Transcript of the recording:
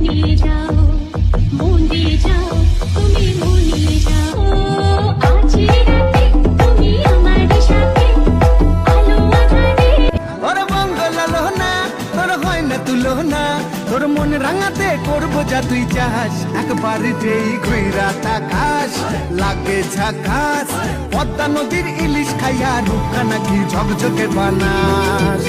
দিয়ে যাও, মন দিয়ে যাও, তুমি মন দিয়ে যাও। আজ রাতে তুমি আমার সাথে আলো আঁধারে। তোর মঙ্গল আলো না, তোর হয় না তুলো না, তোর মন রাঙাতে করবো যা তুই চাস। একবার যেই ঘুইরা তাকাস লাগে ঝাকাস, পদ্মা নদীর ইলিশ খাইয়া রূপখানা কি ঝকঝকে বানাস।